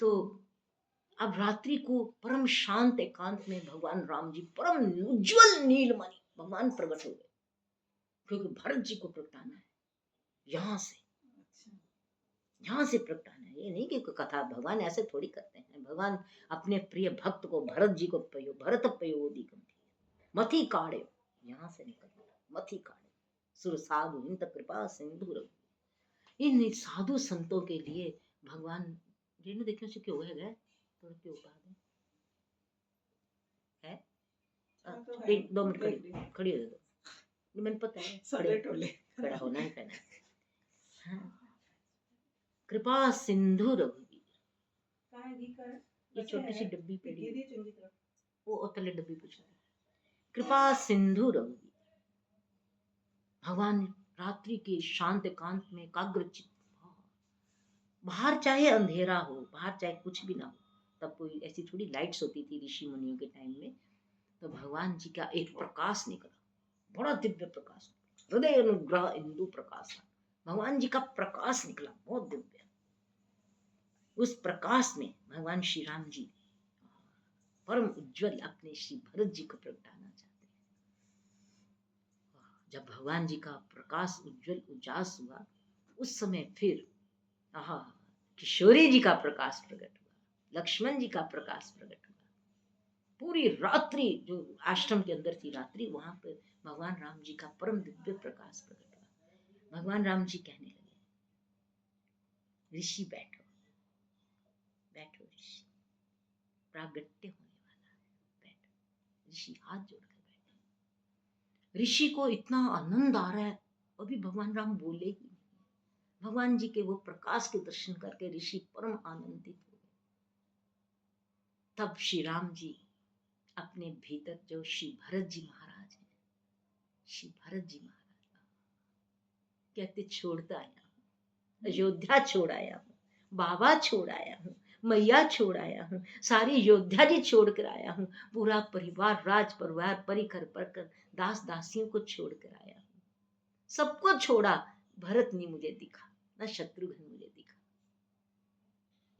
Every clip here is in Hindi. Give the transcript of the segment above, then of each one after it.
तो अब रात्रि को परम शांत एकांत में भगवान राम जी परम उज्जवल नीलमणि भगवान प्रकट हो गए, क्योंकि भरत जी को प्रगटाना है यहाँ से, यहाँ से प्रगटाना है। ये नहीं कि कथा, भगवान ऐसे थोड़ी करते हैं। भगवान अपने प्रिय भक्त को, भरत जी को पयो भरत पयोदी मथी काढ़े, यहाँ से निकल मथी काढ़े सुर साधु हिंत कृपा सिंधु रघु। इन साधु संतों के लिए भगवान रेणु देखने से क्यों है गए थोड़ा क्यों है एक 2 मिनट खड़ी हो जाओ, मैंने पता है खड़ा होना ही पहना। हाँ। कृपा सिंधु रघुवीर, ये छोटी सी डब्बी पड़ी वो तले डब्बी पूछ रहा है। कृपा सिंधु रघुवीर, भगवान रात्रि के शांत एकांत में एकाग्रचित्त, बाहर चाहे अंधेरा हो, बाहर चाहे कुछ भी ना हो, तब कोई ऐसी थोड़ी लाइट्स होती थी ऋषि मुनियों के टाइम में, तो भगवान जी का एक प्रकाश निकला, बड़ा दिव्य प्रकाश, हृदय अनुग्रह इंदु प्रकाश, भगवान जी का प्रकाश निकला बहुत दिव्य। उस प्रकाश में भगवान श्री राम जी परम उज्जवल अपने श्री भरत जी को प्रगटाना चाहते हैं। जब भगवान जी का प्रकाश उज्जवल उजास हुआ, उस समय फिर किशोरी जी का प्रकाश प्रकट हुआ, लक्ष्मण जी का प्रकाश प्रकट हुआ। पूरी रात्रि जो आश्रम के अंदर थी रात्रि, वहां पर भगवान राम जी का परम दिव्य प्रकाश प्रकट हुआ। भगवान राम जी कहने लगे, ऋषि बैठो बैठो, ऋषि प्रागट्य होने वाला है, बैठो। ऋषि हाथ जोड़कर बैठे। ऋषि को इतना आनंद आ रहा है, अभी भगवान राम बोले ही नहीं। भगवान जी के वो प्रकाश के दर्शन करके ऋषि परम आनंदित हो गए। तब श्री राम जी अपने भीतर जो श्री भरत जी महाराज हैं, श्री भरत जी महाराज कहते छोड़ता आया हूँ, अयोध्या छोड़ आया हूँ, बाबा छोड़ आया हूँ, मैया छोड़ आया हूँ, सारी अयोध्या जी छोड़ कर आया हूँ, पूरा परिवार राज परिवार परिकर परकर दास दासियों को छोड़ कर आया हूँ, सबको छोड़ा, भरत नहीं मुझे दिखा, ना शत्रुघ्न मुझे दिखा।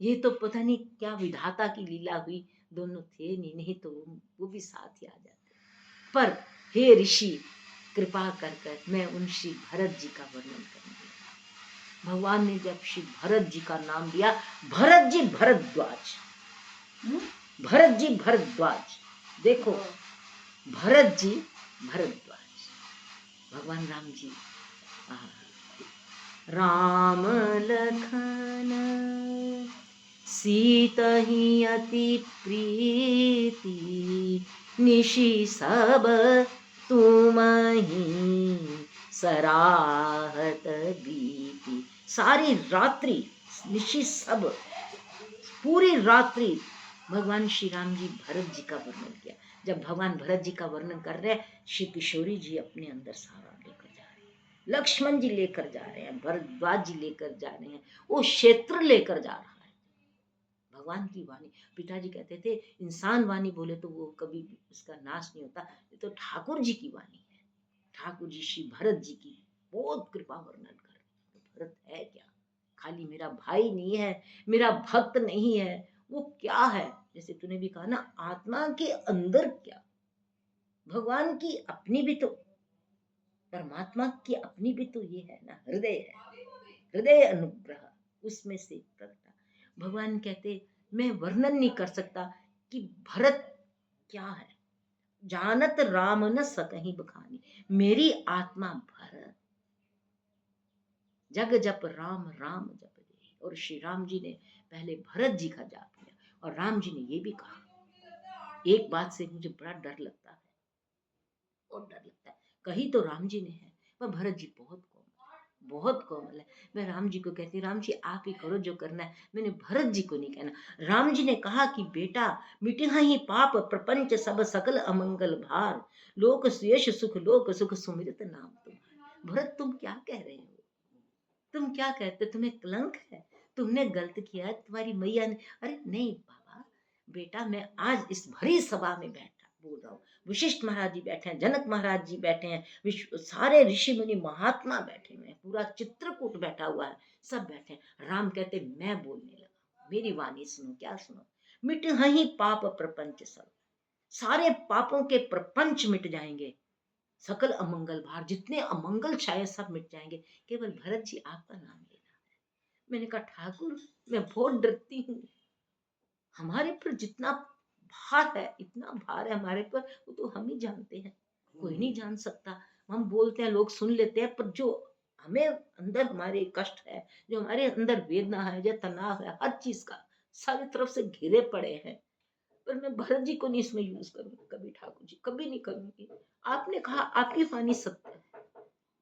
ये तो पता नहीं क्या विधाता की लीला हुई, दोनों थे नहीं तो वो भी साथ ही आ जाते। पर हे ऋषि कृपा कर कर मैं उन श्री भरत जी का वर्णन करूंगी। भगवान ने जब श्री भरत जी का नाम दिया, भरत जी भरद्वाज, भरत जी भरद्वाज, देखो भरत जी भरद्वाज, भगवान राम जी। राम लखन सीता ही अति प्रीति, निशि सब तुम ही सराहत बीती। सारी रात्रि निशि सब, पूरी रात्रि भगवान श्री राम जी भरत जी का वर्णन किया। जब भगवान भरत जी का वर्णन कर रहे हैं, श्री किशोरी जी अपने अंदर सारा लेकर जा रहे हैं, लक्ष्मण जी लेकर जा रहे हैं, भरद्वाज जी लेकर जा रहे हैं, वो क्षेत्र लेकर जा रहा है। भगवान की वाणी, पिताजी कहते थे इंसान वाणी बोले तो वो कभी उसका नाश नहीं होता, ये तो ठाकुर जी की वाणी है। ठाकुर जी श्री भरत जी की बहुत कृपा वर्णन कर रहे। तो भरत है क्या? खाली मेरा भाई नहीं है, मेरा भक्त नहीं है, वो क्या है? जैसे तूने भी कहा ना, आत्मा के अंदर क्या, भगवान की अपनी भी तो, परमात्मा की अपनी भी तो ये है ना, हृदय है, हृदय अनुग्रह, उसमें से प्रकटा। भगवान कहते मैं वर्णन नहीं कर सकता कि भरत क्या है, जानत राम न सकहीं बखानी, मेरी आत्मा भरत, जग जप राम राम जप दे। और श्री राम जी ने पहले भरत जी का जाप किया, और राम जी ने ये भी कहा, एक बात से मुझे बड़ा डर लगता है, बहुत डर लगता है, कही तो राम जी ने है, पर भरत जी बहुत कोमल है। मैं राम जी को कहती, राम जी आप ही करो जो करना है, मैंने भरत जी को नहीं कहना। राम जी ने कहा कि बेटा मिटिहा ही पाप प्रपंच सब सकल अमंगल भार, लोक सुयश सुख लोक सुख सुमिरत नाम तुम्हारा। भरत तुम क्या कह रहे हो, तुम क्या कहते, तुम्हें कलंक है, तुमने गलत किया है, तुम्हारी मैया ने। अरे नहीं बाबा, बेटा मैं आज इस भरी सभा में बैठा बोल रहा हूँ, वशिष्ठ महाराज जी बैठे हैं, जनक महाराज जी बैठे हैं, सारे ऋषि मुनि महात्मा बैठे हुए हैं, पूरा चित्रकूट बैठा हुआ है, सब बैठे हैं। राम कहते मैं बोलने लगा, मेरी वाणी सुनो, क्या सुनो, मिट ही पाप प्रपंच सब, सारे पापों के प्रपंच मिट जाएंगे, सकल अमंगल भार, जितने अमंगल छाए सब मिट जाएंगे, केवल भरत जी आपका नाम लेना। मैंने कहा ठाकुर मैं बहुत डरती हूँ, हमारे पर जितना भार है, इतना भार है हमारे पर, वो तो हम ही जानते हैं, कोई नहीं जान सकता। हम बोलते हैं, लोग सुन लेते हैं, पर जो हमें अंदर हमारे कष्ट है, जो हमारे अंदर वेदना है, जो तनाव है, हर चीज का सारी तरफ से घिरे पड़े हैं, पर मैं भरत जी को नहीं इसमें यूज करूंगी कभी, ठाकुर जी कभी नहीं करूंगी। आपने कहा आपकी वाणी सत्य है,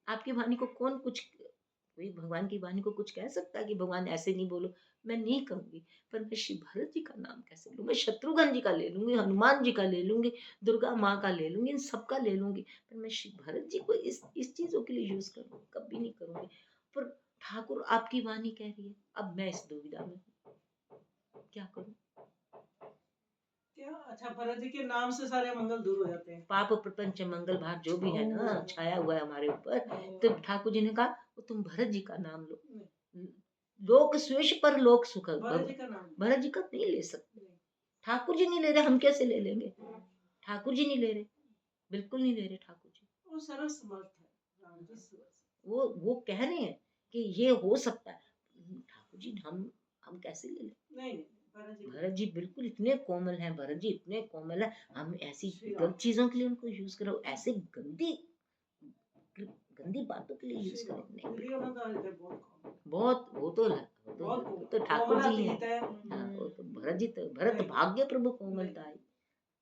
आपकी वाणी को कौन कुछ, कोई भगवान की वाणी को कुछ कह सकता है कि भगवान ऐसे नहीं बोलो, मैं नहीं कहूंगी। पर मैं श्री भरत जी का नाम कैसे लूं, मैं शत्रुघ्न जी का ले लूंगी, हनुमान जी का ले लूंगी, दुर्गा माँ का ले लूंगी, इन सबका ले लूंगी, पर मैं श्री भरत जी को इस चीजों के लिए यूज करूंगी, कभी नहीं करूंगी। पर ठाकुर आपकी वाणी कह रही है, अब मैं इस दुविधा में क्या करूं। क्या अच्छा, भरत जी के नाम से सारे मंगल दूर हो जाते हैं? पाप प्रपंच मंगल भार जो भी है ना छाया हुआ है हमारे ऊपर, तो ठाकुर जी ने कहा वो तुम भरत जी का नाम लो, लोक स्वेश पर लोक सुख। भरत जी का नाम? भरत जी का नहीं ले सकते, ठाकुर जी नहीं ले रहे, हम कैसे ले लेंगे, ठाकुर जी नहीं ले रहे, बिल्कुल नहीं ले रहे ठाकुर जी। वो सर्व समर्थ है, राम जी सर्व। वो कह रहे हैं कि ये हो सकता है, ठाकुर जी हम कैसे ले लें। नहीं भरत जी बिल्कुल इतने कोमल हैं, भरत जी इतने कोमल है, हम ऐसी श्री गलत चीजों के लिए उनको यूज करो, ऐसे गंदी गंदी बातों के लिए यूज करें नहीं। बहुत वो तो ठाकुर जी हैं। हाँ, वो तो भरत जी, तो भरत भाग्य प्रभु कोमलता है,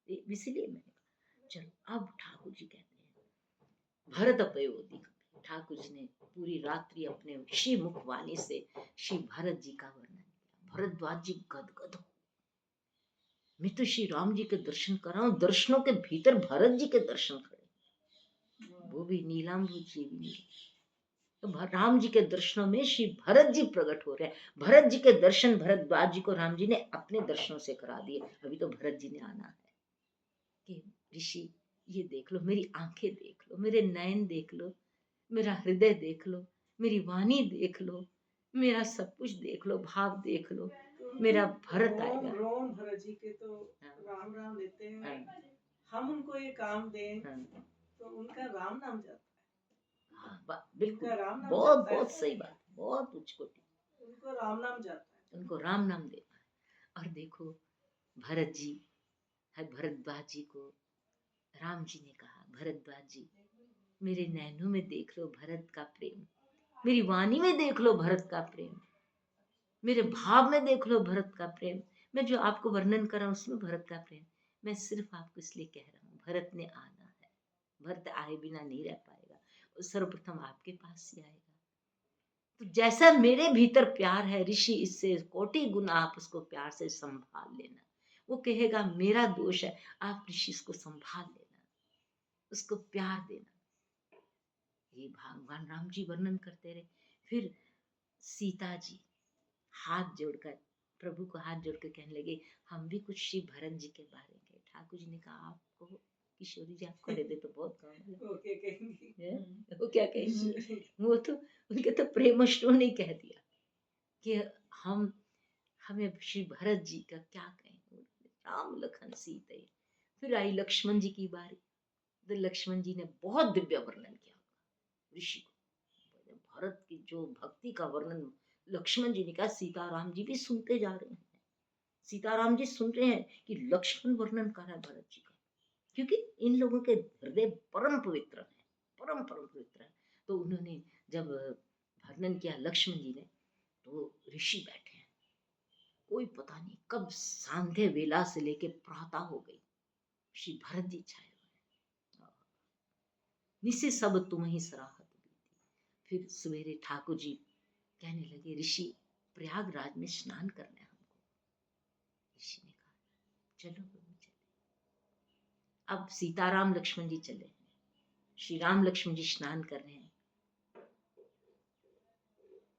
इसलिए मैंने कहा चलो। अब ठाकुर जी कहते हैं भरत पयोदी, ठाकुर जी ने पूरी रात्रि अपने श्री मुखवाणी से श्री भरत जी का वर्णन किया। भरद्वाज जी गदगद हो, मैं तो श्री राम जी के दर्शन कर रहा हूँ, दर्शनों के भीतर भरत जी के दर्शन खड़े, वो भी नीलाम्बू जी भी नहीं, तो राम जी के दर्शनों में श्री भरत जी प्रकट हो रहे हैं। भरत जी के दर्शन भरद्वाज जी को राम जी ने अपने दर्शनों से करा दिए, अभी तो भरत जी ने आना है कि ऋषि ये देख लो, मेरी आंखें देख लो, मेरे नयन देख लो, मेरा हृदय देख लो, मेरी वाणी देख लो, मेरा सब कुछ देख लो, भाव देख लो, मेरा भरत आएगा। रोम भरत जी के तो राम राम लेते हैं, हम उनको ये काम दें तो उनका राम नाम जाता है। बिल्कुल, राम नाम बहुत बहुत सही बात, बहुत उच्च कोटि, उनको राम नाम जाता है, उनको राम नाम देना है। और देखो भरत जी है, भरद्वाज जी को राम जी ने कहा भरद्वाज जी मेरे नैनों में देख लो भरत का प्रेम, मेरी वाणी में देख लो भरत का प्रेम, मेरे भाव में देख लो भरत का प्रेम, मैं जो आपको वर्णन कर रहा हूँ उसमें भरत का प्रेम, मैं सिर्फ आपको इसलिए कह रहा हूँ भरत ने आना है, भरत आए बिना नहीं रह पाएगा, वो सर्वप्रथम आपके पास ही आएगा। तो जैसा मेरे भीतर प्यार है ऋषि, इससे कोटि गुना आप उसको प्यार से संभाल लेना। वो कहेगा मेरा दोष है, आप ऋषि इसको संभाल लेना, उसको प्यार देना। ये भगवान राम जी वर्णन करते रहे। फिर सीता जी हाथ जोड़कर प्रभु को हाथ जोड़कर कहने लगे हम भी कुछ श्री भरत जी के बारे में। ठाकुर जी ने कहा आपको किशोरी जी आपको दे दे तो बहुत काम है, वो क्या कहेंगी, वो तो उनके तो प्रेमश्रु ने कह दिया कि हम हमें श्री भरत जी का क्या कहें, राम लखन सीते। फिर आई लक्ष्मण जी की बारी, तो लक्ष्मण जी ने बहुत दिव्य वर्णन किया ऋषि को, भरत की जो भक्ति का वर्णन लक्ष्मण जी ने कहा, सीताराम जी भी सुनते जा रहे हैं, सीताराम जी सुन रहे हैं कि लक्ष्मण वर्णन कर रहा है भरत जी का, क्योंकि इन लोगों के हृदय परम पवित्र है, परम परम पवित्र है। तो उन्होंने जब वर्णन किया लक्ष्मण जी ने, तो ऋषि बैठे हैं, कोई पता नहीं कब सांध्य वेला से लेके प्रातः हो गई, श्री भरत जी छाए हुए, निसे सब तुम ही सराहत बीती। फिर सवेरे ठाकुर जी कहने लगे ऋषि प्रयागराज में स्नान करना है हमको। ऋषि ने कहा चलो प्रभु चले। अब सीताराम लक्ष्मण जी चले, श्री राम लक्ष्मण जी स्नान कर रहे हैं,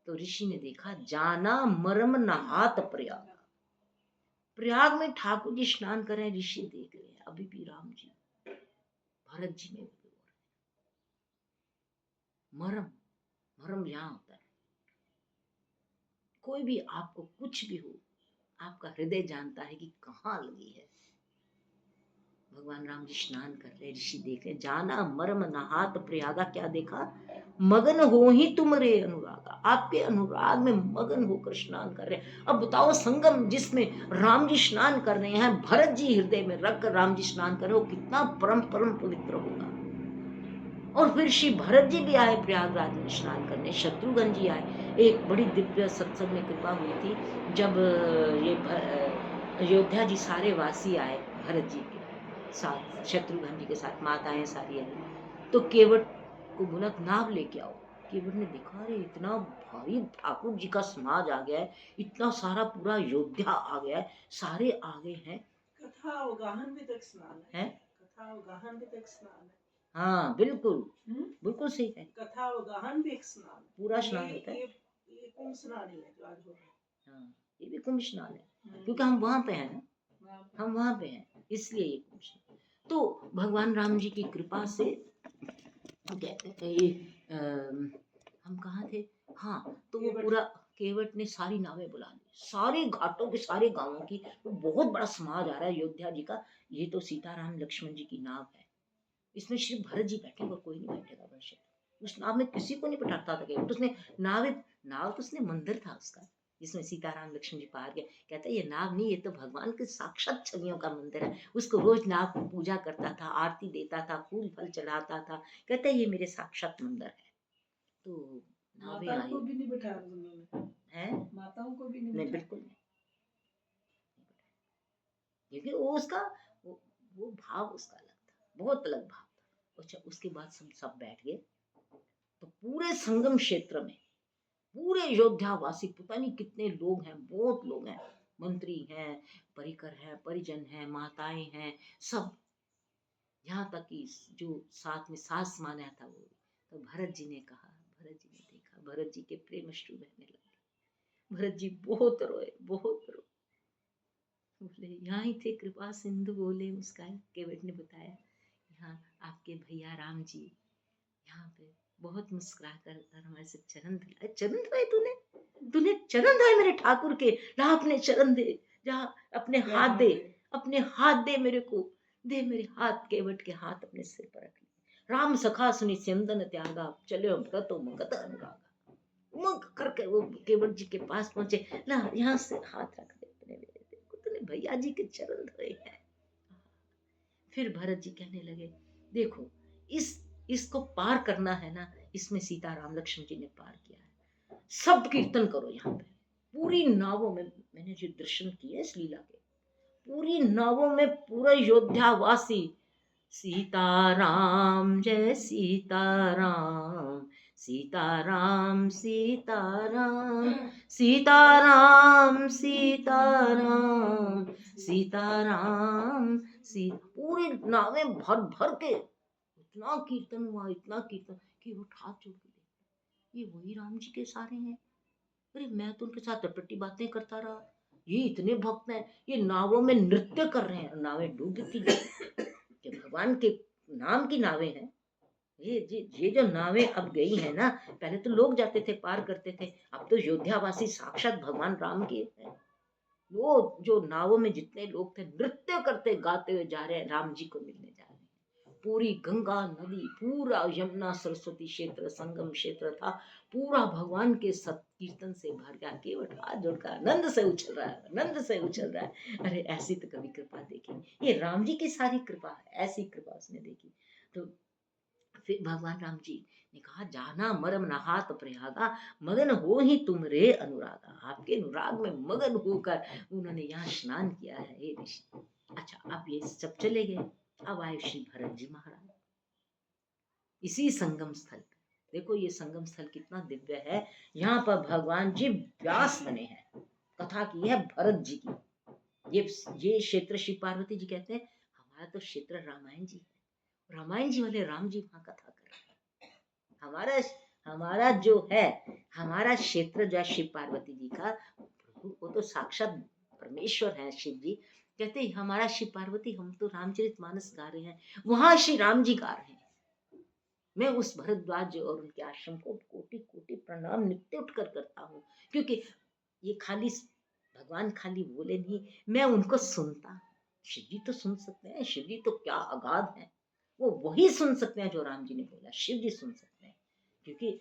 तो ऋषि ने देखा जाना मरम नहात प्रयाग, प्रयाग में ठाकुर जी स्नान कर रहे हैं, ऋषि देख रहे हैं अभी भी राम जी भरत जी में भी मरम, मरम यहां होता है, कोई भी आपको कुछ भी हो, आपका हृदय जानता है कि कहाँ लगी है। भगवान राम जी स्नान कर रहे, ऋषि देख रहे, जाना मर्म नहात प्रयागा, क्या देखा, मगन हो ही तुम रे अनुरागा, आपके अनुराग में मगन होकर स्नान कर रहे हैं। अब बताओ संगम जिसमें राम जी स्नान कर रहे हैं, भरत जी हृदय में रखकर राम जी स्नान कर रहे हो, कितना परम परम पवित्र होगा। और फिर श्री भरत जी भी आए प्रयागराज में स्नान करने, शत्रुघ्न जी आए। एक बड़ी दिव्य सत्संग में कृपा हुई थी, जब ये अयोध्या जी सारे वासी आए भरत जी के साथ, शत्रुघ्न जी के साथ, माताएं सारी आई, तो केवट को बोला नाव लेके आओ। केवट ने देखा, अरे इतना भारी ठाकुर जी का समाज आ गया है, इतना सारा पूरा अयोध्या आ गया है, सारे आगे हैं। कथा अवगाहन भी तक स्नान है, कथा अवगाहन भी तक स्नान है। हाँ बिल्कुल, बिल्कुल सही है। कथा अवगाहन भी एक स्नान, पूरा स्नान होता है। ये कुंभ स्नान ही है जो आज हो रहा है। हाँ, ये भी कुंभ स्नान है, क्योंकि हम वहां पे हैं ना, हम वहां पे हैं, इसलिए ये कुंभ स्नान। तो भगवान राम जी की कृपा से कहते हैं ये हम कहाँ थे, हाँ, तो वो पूरा केवट ने सारी नावें बुला ली, सारे घाटों के सारे गांवों की, बहुत बड़ा समाज आ रहा है अयोध्या जी का। ये तो सीताराम लक्ष्मण जी की नाव है, इसमें सिर्फ भरत जी बैठे और कोई नहीं बैठेगा वर्ष। उस नाव में किसी को नहीं बिठाता था केवट, उसने नाव तो उसने मंदिर था उसका, जिसमें सीताराम लक्ष्मण जी पार गए। कहता है ये नाव नहीं, ये तो भगवान के साक्षात छवियों का मंदिर है। उसको रोज नाव की पूजा करता था, आरती देता था, फूल फल चढ़ाता था। कहता है ये मेरे साक्षात मंदिर है। तो माताओं को भी नहीं बिठाया उन्होंने, है माताओं को भी नहीं, बिल्कुल नहीं, क्योंकि वो उसका वो भाव उसका अलग था, बहुत अलग भाव था। अच्छा, उसके बाद सब बैठ गए, तो पूरे संगम क्षेत्र में पूरे अयोध्या वासी, पता नहीं कितने लोग हैं, बहुत लोग हैं, मंत्री हैं, परिकर हैं, परिजन हैं, माताएं हैं, सब, यहाँ तक कि जो साथ में सास माना था वो। तो भरत जी ने कहा, भरत जी ने देखा, भरत जी के प्रेम अश्रु बहने लगे, भरत जी बहुत रोए, बहुत रोए। बोले यहाँ ही थे कृपा सिंधु, बोले मुस्काए। केवट ने बताया, यहाँ आपके भैया राम जी यहाँ पे बहुत मुस्कुरा कर हमारे से चरण धुलाए। चरण धुलाए तूने चरण धोए मेरे ठाकुर के, ला अपने चरण दे, जा अपने हाथ दे, अपने हाथ दे मेरे को, दे मेरे हाथ। केवट के हाथ अपने सिर पर रख लिए। राम सखा सुनी सिंदन त्यागा, चले व्रतो मगध अनुरागा। उमंग करके वो केवट जी के पास पहुंचे, ला यहाँ से हाथ रख दे अपने, देखो तूने भैया जी के चरण धोए हैं। फिर भरत जी कहने लगे, देखो इसको पार करना है ना, इसमें सीताराम लक्ष्मण जी ने पार किया है। सब कीर्तन करो यहाँ पे, पूरी नावों में, मैंने जो दर्शन किए इस लीला के, पूरी नावों में पूरा योद्धावासी सीताराम जय सीताराम, सीताराम सीताराम, सीताराम सीताराम, सीताराम पूरी नावें भर भर के इतना कीर्तन हुआ, इतना कीर्तन कि वो हाथ जोड़ के देखते, ये वही राम जी के सारे हैं। अरे मैं तो उनके साथ टपटी बातें करता रहा, ये इतने भक्त हैं, ये नावों में नृत्य कर रहे हैं, नावें डूबती कि भगवान के नाम की नावें हैं। ये जो नावें अब गई है ना, पहले तो लोग जाते थे, पार करते थे, अब तो योद्धावासी साक्षात भगवान राम के हैं। वो जो नावों में जितने लोग थे, नृत्य करते गाते हुए जा रहे हैं, राम जी को मिलने जा रहे हैं। पूरी गंगा नदी, पूरा यमुना सरस्वती क्षेत्र, संगम क्षेत्र था, पूरा भगवान के सत कीर्तन से भर गया। केवट हाथ जोड़कर आनंद से उछल रहा है, आनंद से उछल रहा है। अरे ऐसी तो कभी कृपा देखी, ये राम जी की सारी कृपा है, ऐसी कृपा उसने देखी। तो फिर भगवान राम जी ने कहा, जाना मरम नहात प्रयागा, मगन हो ही तुम रे अनुरागा। आपके अनुराग में मगन होकर उन्होंने यहाँ स्नान किया है हे ऋषि। अच्छा, अब ये सब चले गए, अब आए श्री भरत जी महाराज इसी संगम स्थल। देखो ये संगम स्थल कितना दिव्य है, यहाँ पर भगवान जी व्यास बने हैं, कथा की है भरत जी की। ये क्षेत्र श्री पार्वती जी कहते हैं, हमारा तो क्षेत्र रामायण जी है, रामायण जी वाले राम जी वहां कथा कर रहे हैं। हमारा जो है, हमारा क्षेत्र जो है शिव पार्वती जी का, वो तो साक्षात परमेश्वर है शिव जी। कहते हैं हमारा शिव पार्वती, हम तो रामचरितमानस गा रहे हैं, वहां श्री राम जी गा रहे हैं। मैं उस भरद्वाज और उनके आश्रम को कोटि कोटि प्रणाम नित्य उठकर करता हूँ, क्योंकि ये खाली भगवान खाली बोले नहीं, मैं उनको सुनता। शिव जी तो सुन सकते हैं, शिव जी तो क्या अगाध है, वो वही सुन सकते हैं जो राम जी ने बोला, शिव जी सुन सकते हैं, क्योंकि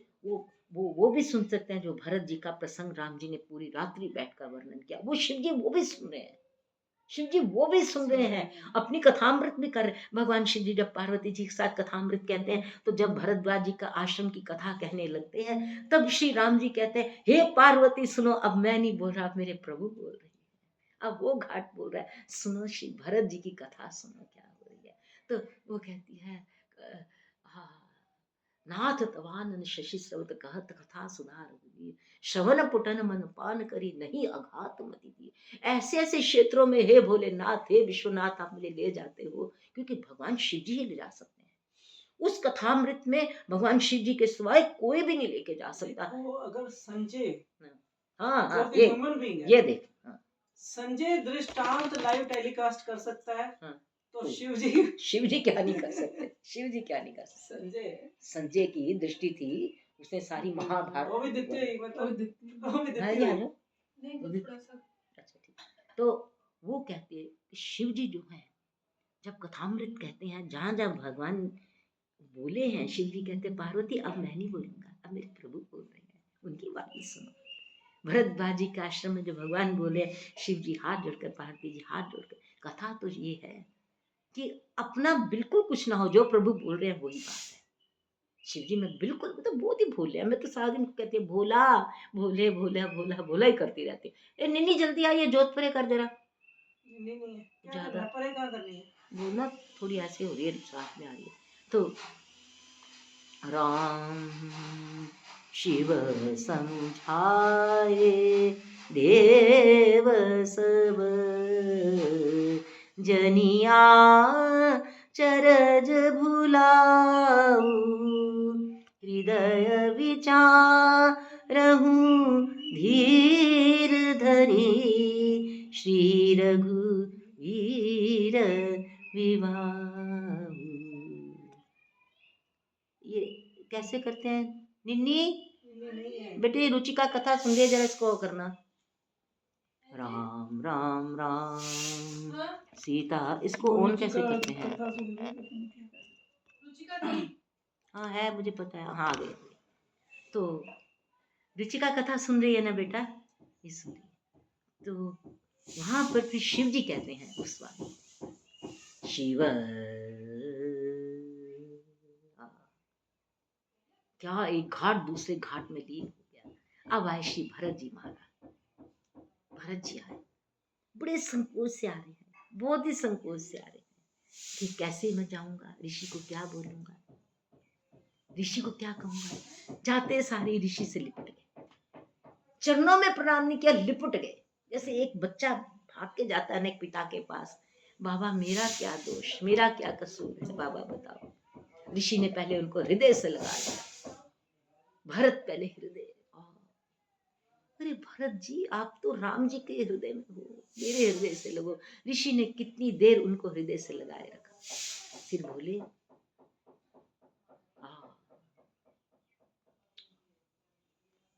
वो भी सुन सकते हैं जो भरत जी का प्रसंग राम जी ने पूरी रात्रि बैठकर वर्णन किया, वो शिव जी वो भी सुन रहे हैं, शिव जी वो भी सुन रहे हैं, अपनी कथामृत भी कर रहे हैं। भगवान शिव जी जब पार्वती जी के साथ कथामृत कहते हैं, तो जब भरद्वाज जी का आश्रम की कथा कहने लगते हैं, तब श्री राम जी कहते हैं, हे पार्वती सुनो, अब मैं नहीं बोल रहा, अब मेरे प्रभु बोल रहे हैं, अब वो घाट बोल रहा है, सुनो श्री भरत जी की कथा सुनो क्या हो रही है। तो वो कहती है हाँ, नाथ तवानन शशि स्रवत कहत कथा सुना रघुवीर, श्रवण पुटन मन पान करी नहीं अघात मति दी। ऐसे ऐसे क्षेत्रों में हे भोलेनाथ, हे विश्वनाथ, आप मुझे ले जाते हो, क्योंकि भगवान शिव जी ही ले जा सकते हैं। उस कथामृत में भगवान शिव जी के सिवाय कोई भी नहीं लेके जा सकता। देखो, अगर संजय, हाँ हाँ, जो ह्यूमन बीइंग है, ये देख, हाँ, संजय दृष्टांत लाइव टेलीकास्ट कर सकता है, हाँ, तो शिव जी क्या नहीं कर सकते, शिव जी क्या नहीं कर सकते। संजय की दृष्टि थी, उसने सारी महाभारत, वो भी दिखते ही, मतलब वो भी दिखते हाँ, ही। अच्छा ठीक। तो वो कहते हैं कि शिव जी जो है, जब कथामृत कहते हैं, जहाँ जहाँ भगवान बोले हैं, शिव जी कहते हैं, पार्वती अब मैं नहीं बोलूंगा, अब मेरे प्रभु बोल रहे हैं, उनकी बात ही सुनो। भरद्वाज जी के आश्रम में जो भगवान बोले, शिव जी हाथ जोड़कर, पार्वती जी हाथ जोड़कर, कथा तो ये है कि अपना बिल्कुल कुछ ना हो, जो प्रभु बोल रहे हैं वही बात है। शिव जी में बिल्कुल, मतलब बहुत ही भोले हैं, मैं तो सारा दिन कहती है भोला, भोले भोला भोला भोला ही करती रहती है। निन्नी जल्दी आइए, जोत परे कर जरा, नहीं है, क्या ज्यादा करना परे, क्या करनी है, बोलना थोड़ी ऐसे हो रही है, साथ में आ रही है। तो राम शिव समझाए, देव सब जनिया चरज भुलाऊ, हृदय विचारहूँ धीर धरी, श्री रघुवीर विवाह। ये कैसे करते हैं निन्नी? बेटे रुचिका कथा सुन रही है, जरा इसको करना। राम राम राम सीता, इसको ऑन कैसे करते हैं? हाँ है, मुझे पता है, हाँ आ गए। तो रुचिका कथा सुन रही है ना बेटा, ये सुन रही है। तो वहां पर फिर शिव जी कहते हैं उस बात, शिव क्या एक घाट दूसरे घाट में लीन हो गया। अब आए श्री भरत जी महाराज, भरत जी आए, बड़े संकोच से आ रहे हैं, बहुत ही संकोच से आ रहे हैं कि कैसे मैं जाऊंगा, ऋषि को क्या बोलूंगा, ऋषि को क्या कहूंगा। जाते सारे ऋषि से लिपट गए, चरणों में प्रणाम नहीं किया, लिपट गए, जैसे एक बच्चा भाग के जाता है ना एक पिता के पास, बाबा मेरा क्या दोष, मेरा क्या कसूर है, बाबा बताओ। ऋषि ने पहले उनको हृदय से लगा लिया, भरत पहले हृदय, अरे भरत जी आप तो राम जी के हृदय में हो, मेरे हृदय से लगो। ऋषि ने कितनी देर उनको हृदय से लगाए रखा, फिर बोले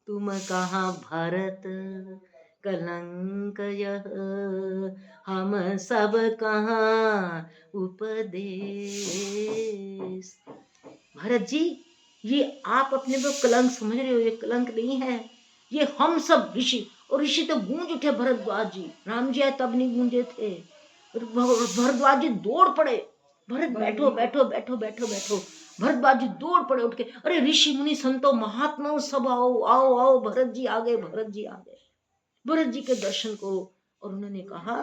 तुम कहाँ भरत कलंक यह, हम सब कहाँ उपदेश। भरत जी ये आप अपने को कलंक समझ रहे हो, ये कलंक नहीं है, ये हम सब ऋषि। और ऋषि तो गूंज उठे, भरद्वाज जी, राम जी आए तब नहीं गूंजे थे, भरद्वाज जी दौड़ पड़े, भरत बैठो बैठो बैठो बैठो बैठो। भरद्वाज जी दौड़ पड़े उठ के, अरे ऋषि मुनि संतो महात्माओं सब आओ आओ आओ, भरत जी आ गए, भरत जी आ गए, भरत जी के दर्शन करो। और उन्होंने कहा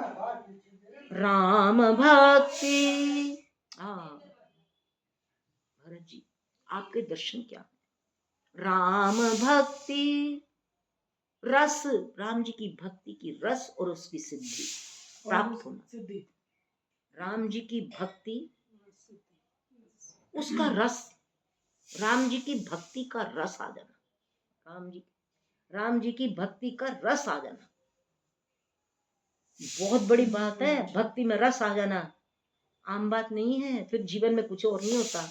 राम भक्ति, भरत जी आपके दर्शन क्या, राम भक्ति रस, राम जी की भक्ति की रस और उसकी सिद्धि प्राप्त होना, राम जी की भक्ति उसका रस, राम जी की भक्ति का रस आ जाना, राम जी की भक्ति का रस आ जाना बहुत बड़ी बात है। भक्ति में रस आ जाना आम बात नहीं है, फिर जीवन में कुछ और नहीं होता,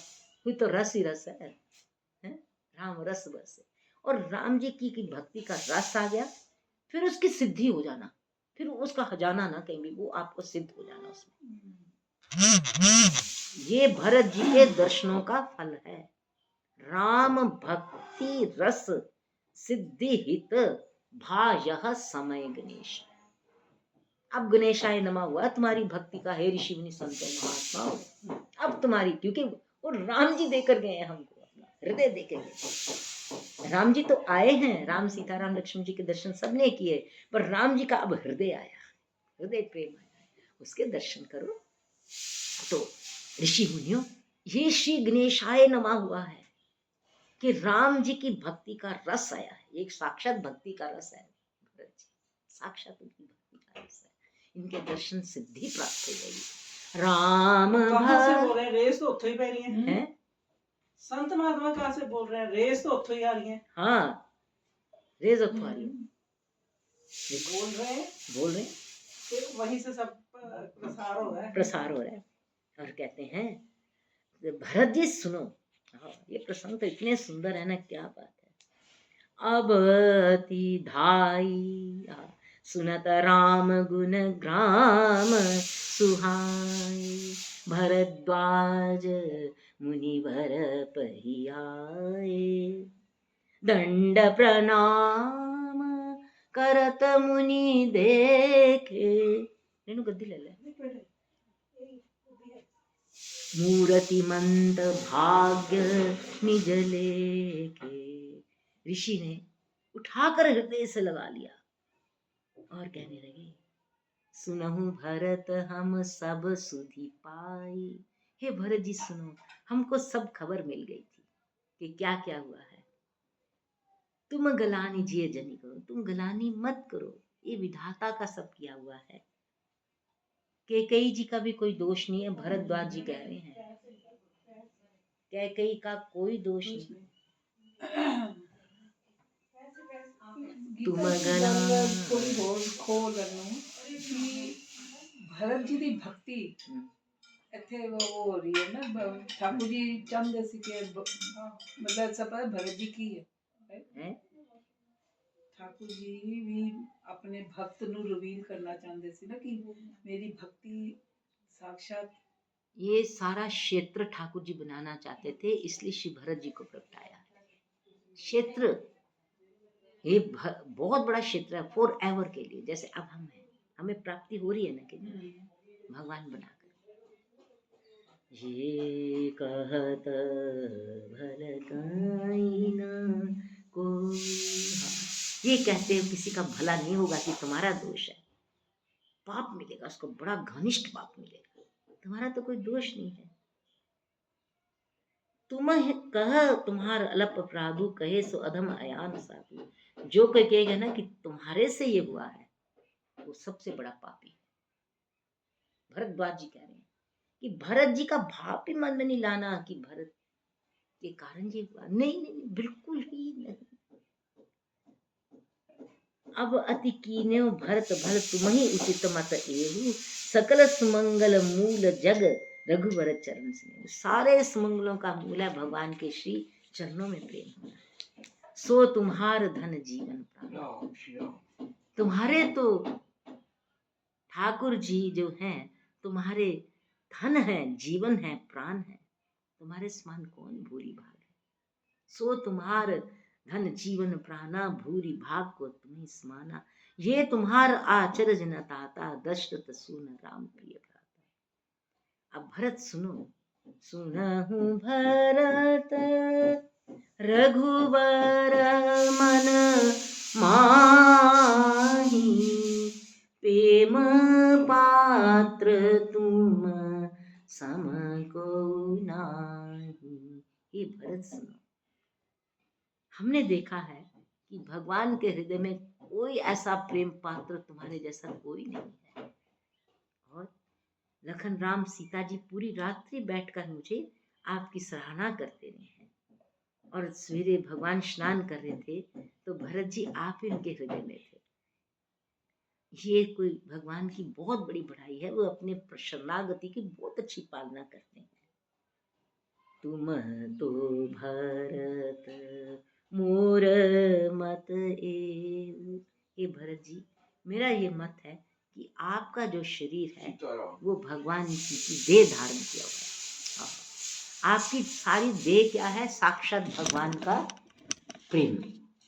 कोई तो रस ही रस है? राम रस बस है। और राम जी की भक्ति का रस आ गया, फिर उसकी सिद्धि हो जाना, फिर उसका खजाना ना कहीं भी, वो आपको सिद्ध हो जाना उसमें। ये भरत जी के दर्शनों का फल है। राम भक्ति रस सिद्धि हित भायः समय गणेश। अब गणेशाय नमः हुआ तुम्हारी भक्ति का, हे ऋषि मुनि संतों महात्माओं, अब तुम्हारी, क्योंकि वो राम जी देकर गए हैं हमको, अपना हृदय देकर गए। राम जी तो आए हैं, राम सीताराम लक्ष्मण जी के दर्शन सबने किए, पर राम जी का अब हृदय आया, हृदय प्रेम आया, उसके दर्शन करो। तो ऋषि मुनियों, ये श्री गणेशाय नमः हुआ है कि राम जी की भक्ति का रस आया है, एक साक्षात भक्ति का रस है, साक्षात उनकी भक्ति का रस है, इनके दर्शन सिद्धि प्राप्त हो जाएगी। राम कहाँ से बोल रहे हैं? रेस तो उत्थों ही पै रही है। हैं? संत महात्मा कहाँ से बोल रहे हैं? रेस तो उत्थों ही आ रही है। हाँ, रेस उत्थों आ रही है, बोल रहे हैं, फिर वहीं से सब प्रसार हो रहा है, प्रसार हो रहा है। और कहते हैं भरत जी सुनो, हाँ, ये प्रसंग तो इतने सुंदर है ना, क्या बात है। अब अति धाई सुनत राम गुण ग्राम सुहाई, भरद्वाज मुनिवर पहियाए, दंड प्रणाम करत मुनि देखे। रेणु गद्दी ले ले। मूर्तिमंत भाग्य निज लेके, ऋषि ने उठाकर हृदय से लगा लिया और कहने लगे, सुनहु भरत हम सब सुधि पाई। हे भरत जी सुनो, हमको सब खबर मिल गई थी कि क्या क्या हुआ है। तुम गलानी जिए जनी करो, तुम गलानी मत करो, ये विधाता का सब किया हुआ है। कैकेयी जी का भी कोई दोष नहीं है, भरद्वाज जी कह रहे हैं, कैकेयी का कोई दोष नहीं। तुम गला थोड़ी खोल कि भरत जी की भक्ति ਇੱਥੇ वो हो रही है ना, ठाकुर जी चाहते सी कि मतलब सब भरत जी की है, ठाकुर जी भी अपने भक्त ਨੂੰ रिवील करना चाहते सी ना कि मेरी भक्ति साक्षात। ये सारा क्षेत्र ठाकुर जी बनाना चाहते थे, इसलिए श्री भरत जी को प्रगटाया। क्षेत्र ये बहुत बड़ा क्षेत्र है, फॉर एवर के लिए। जैसे अब हम हैं, हमें प्राप्ति हो रही है ना कि भगवान बनाकर। ये कहत भल गाइना को, ये कहते हो किसी का भला नहीं होगा कि तुम्हारा दोष है, पाप मिलेगा उसको, बड़ा घनिष्ठ पाप मिलेगा, तुम्हारा तो कोई दोष नहीं है। तुम कह तुम्हार अलप अपराधु, कहे सो अधम अयान साधु। जो कोई कहेगा ना कि तुम्हारे से ये हुआ है, वो सबसे बड़ा पापी है। भरद्वाज जी कह रहे हैं कि भरत जी का भाव भी मन में नहीं लाना कि भरत के कारण ये हुआ, नहीं नहीं, बिल्कुल ही नहीं। अब अति कीन्यो भरत भल तुम ही उचित मत एहु, सकल सुमंगल मूल जग रघुवर चरण स्नेह। सारे सुमंगलों का मूल है भगवान के श्री चरणों में प्रेम होना। सो तुम्हार धन जीवन प्राण, तुम्हारे तो ठाकुर जी जो हैं तुम्हारे धन है, जीवन है, प्राण है, तुम्हारे समान कौन भूरी भाग है। सो तुम्हार धन जीवन प्राणा, भूरी भाग को तुम्हें समाना। ये तुम्हार आचरज न ताता, दशरथ सुन राम प्रिय भ्राता। अब भरत सुनो, सुनहु भरत रघुबर मन माही, प्रेम पात्र तुम सम को नाही। ये भरत सुनो, हमने देखा है कि भगवान के हृदय में कोई ऐसा प्रेम पात्र तुम्हारे जैसा कोई नहीं है। और लखन राम सीता जी पूरी रात्रि बैठकर मुझे आपकी सराहना करते रहे हैं, और सवेरे भगवान स्नान कर रहे थे तो भरत जी आप ही उनके हृदय में थे। ये कोई भगवान की बहुत बड़ी बढ़ाई है, वो अपने शरणागति की बहुत अच्छी पालना करते हैं। तुम तो भरत मोर मत ए, भरत जी मेरा ये मत है कि आपका जो शरीर है वो भगवान की देह धारण किया हुआ है। आपकी सारी देह क्या है? साक्षात भगवान का प्रेम।